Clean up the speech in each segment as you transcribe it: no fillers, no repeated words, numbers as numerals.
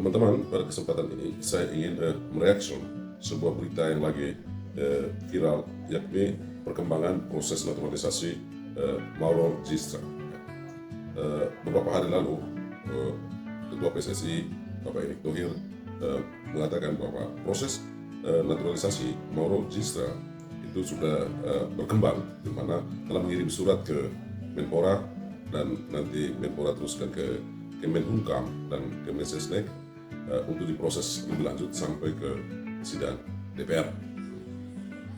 Teman-teman, pada kesempatan ini saya ingin mereaction sebuah berita yang lagi viral, yakni perkembangan proses naturalisasi Mauro Gistra. Beberapa hari lalu, Ketua PSSI Bapak Erick Thohir mengatakan bahwa proses naturalisasi Mauro Gistra itu sudah berkembang, di mana telah mengirim surat ke Menpora dan nanti Menpora teruskan ke Kemenkumham dan Kemensesnek untuk diproses lebih lanjut sampai ke sidang DPR.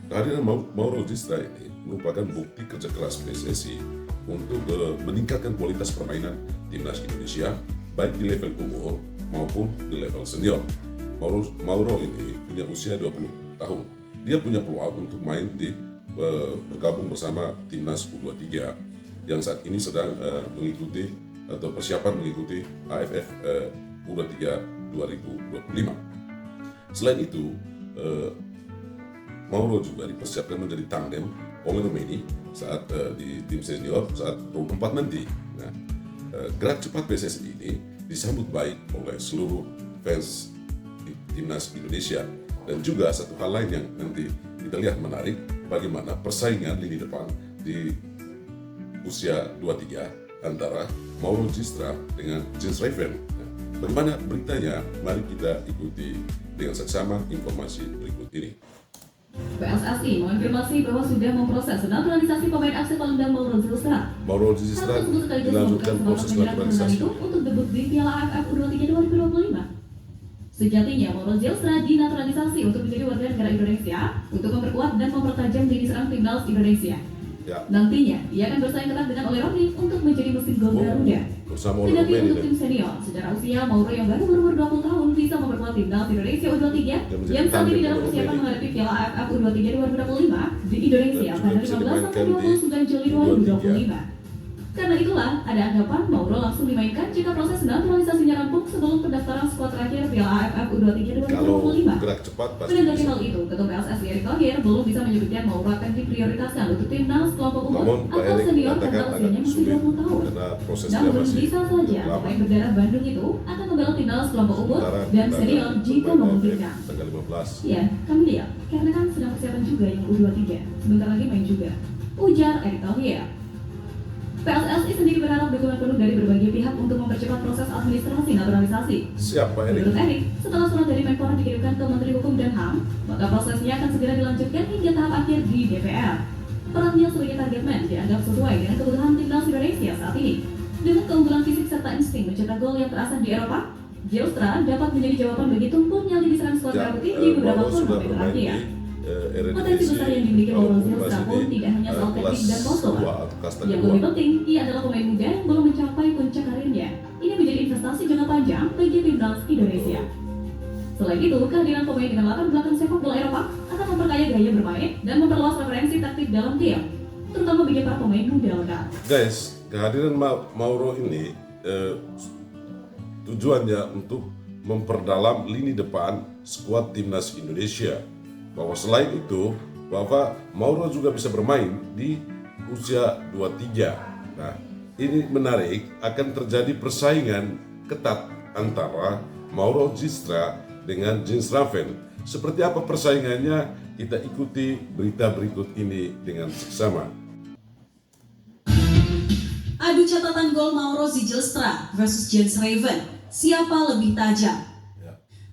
Kehadiran Mauro Gistra ini merupakan bukti kerja keras PSSI untuk meningkatkan kualitas permainan timnas Indonesia baik di level umur maupun di level senior. Mauro ini punya usia 20 tahun. Dia punya peluang untuk main bergabung bersama timnas U23 yang saat ini sedang mengikuti atau persiapan mengikuti AFF U23 2025. Selain itu, Mauro juga dipersiapkan menjadi tandem oleh Romeni saat di tim senior saat round 4 nanti. Nah, gerak cepat PSSI ini disambut baik oleh seluruh fans timnas Indonesia, dan juga satu hal lain yang nanti kita lihat menarik, bagaimana persaingan lini depan di usia 23 antara Mauro Gistra dengan Jens Raven. Nah, bagaimana beritanya? Mari kita ikuti dengan seksama informasi berikut ini. PSSI mengonfirmasi bahwa sudah memproses naturalisasi pemain asing Palembang Mauro Gistra. Mauro Gistra dilanjutkan proses naturalisasi untuk debut di Piala AFF U23 2025. Sejatinya Mauro Gistra dinaturalisasi untuk menjadi warga negara Indonesia untuk memperkuat dan mempertajam lini serang timnas Indonesia. Ya. Nantinya ia akan bersaing ketat dengan Ole Rohnik untuk menjadi mesin gol Garuda. Kendati untuk tim senior, secara usia Mauro yang baru berumur 20 tahun bisa memperkuat timnas Indonesia U23 yang saat ini dalam persiapan menghadapi Piala AFF U23 2025 di Indonesia pada 15 sampai 29 Juli 2025. Karena itulah, ada anggapan Mauro langsung dimainkan jika proses naturalisasinya rampung sebelum pendaftaran skuad terakhir Piala AFF U23 2025. Menanggapi hal itu, Ketua PSSI Erick Thohir belum bisa menyebutkan Mauro akan diprioritaskan untuk timnas kelompok umur atau senior karena usianya masih 20 tahun. Namun bisa saja pemain berdarah Bandung itu akan membela timnas kelompok umur dan senior jika memungkinkan. Ya, kami lihat, karena kan sedang persiapan juga yang U23, sebentar lagi main juga, ujar Erick Thohir. PSSI sendiri berharap dukungan penuh dari berbagai pihak untuk mempercepat proses administrasi naturalisasi. Siapa Erick? Menurut Erick, setelah surat dari Menpora dikirimkan ke Menteri Hukum dan HAM, maka prosesnya akan segera dilanjutkan hingga tahap akhir di DPR. Perannya sebagai target man dianggap sesuai dengan kebutuhan timnas Indonesia saat ini. Dengan keunggulan fisik serta insting mencetak gol yang terasah di Eropa, Gistra dapat menjadi jawaban bagi tumpulnya lini serang skuad merah putih di beberapa turnamen terakhir. Potensi besar yang dimiliki Mauro Gistra pun tidak hanya soal teknik dan foto. Yang lebih penting, ia adalah pemain muda yang belum mencapai puncak karirnya. Ini menjadi investasi jangka panjang bagi timnas Indonesia. Selain itu, kehadiran pemain dengan latar belakang sepak bola Eropa akan memperkaya gaya bermain dan memperluas referensi taktik dalam tim, terutama bagi para pemain muda lokal. Guys, kehadiran Mauro ini tujuannya untuk memperdalam lini depan skuad timnas Indonesia. Bahwa selain itu, bahwa Mauro juga bisa bermain di usia 23. Nah, ini menarik, akan terjadi persaingan ketat antara Mauro Gistra dengan Jens Raven. Seperti apa persaingannya? Kita ikuti berita berikut ini dengan seksama. Adu catatan gol Mauro Gistra versus Jens Raven. Siapa lebih tajam?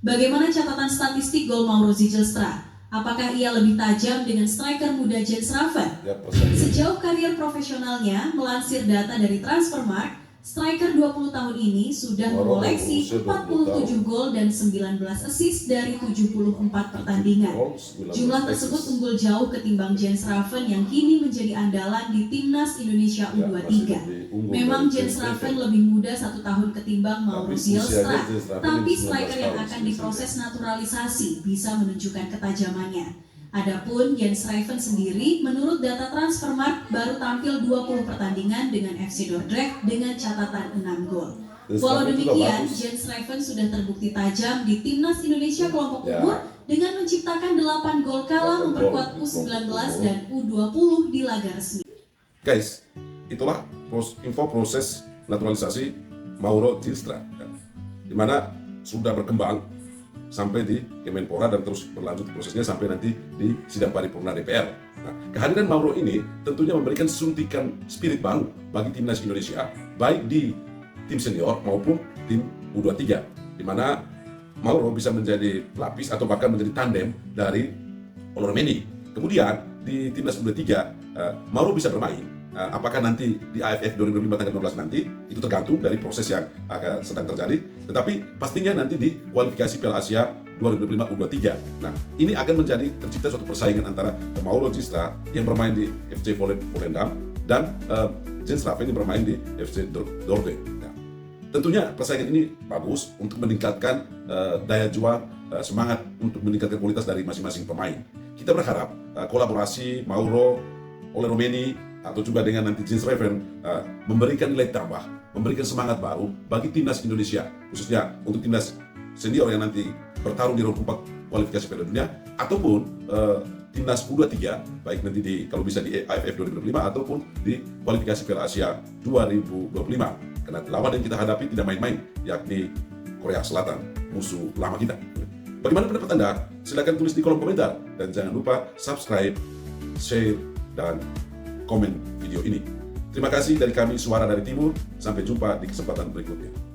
Bagaimana catatan statistik gol Mauro Gistra? Apakah ia lebih tajam dengan striker muda Jens Raven? Sejauh karir profesionalnya, melansir data dari Transfermarkt, striker 20 tahun ini sudah mengoleksi 47 gol dan 19 assist dari 74 pertandingan. Jumlah tersebut unggul jauh ketimbang Jens Raven yang kini menjadi andalan di timnas Indonesia U23. Memang Jens Raven lebih muda 1 tahun ketimbang Mauro Gistra, tapi striker yang akan diproses naturalisasi bisa menunjukkan ketajamannya. Adapun Jens Raven sendiri, menurut data Transfermarkt, baru tampil 20 pertandingan dengan FC Dordrecht dengan catatan 6 gol. Walau demikian, Jens Raven sudah terbukti tajam di timnas Indonesia kelompok umur dengan menciptakan 8 gol kala memperkuat U19 dan U20 di laga resmi. Guys, itulah info proses naturalisasi Mauro Gistra, di mana sudah berkembang sampai di Kemenpora dan terus berlanjut prosesnya sampai nanti di sidang paripurna DPR. Nah, kehadiran Mauro ini tentunya memberikan suntikan spirit baru bagi timnas Indonesia, baik di tim senior maupun tim U23, di mana Mauro bisa menjadi pelapis atau bahkan menjadi tandem dari Oloromeni. Kemudian di timnas U23, Mauro bisa bermain. Apakah nanti di AFF 2025 tanggal 12 nanti, itu tergantung dari proses yang sedang terjadi. Tetapi pastinya nanti di kualifikasi Piala Asia 2025 U23. Nah, ini akan menjadi tercipta suatu persaingan antara Mauro Gistra yang bermain di FC Volendam dan Jens Raven yang bermain di FC Dortmund. Nah, tentunya persaingan ini bagus untuk meningkatkan daya juang, semangat untuk meningkatkan kualitas dari masing-masing pemain. Kita berharap kolaborasi Mauro, Oloromeni, atau juga dengan nanti Jens Raven memberikan nilai tambah, memberikan semangat baru bagi timnas Indonesia, khususnya untuk timnas senior yang nanti bertarung di ronde 4 kualifikasi Piala Dunia, ataupun timnas U23, baik nanti kalau bisa di AFF 2025 ataupun di kualifikasi Piala Asia 2025. Karena lawan yang kita hadapi tidak main-main, yakni Korea Selatan, musuh lama kita. Bagaimana pendapat Anda? Silakan tulis di kolom komentar dan jangan lupa subscribe, share, dan komen video ini. Terima kasih dari kami Suara dari Timur. Sampai jumpa di kesempatan berikutnya.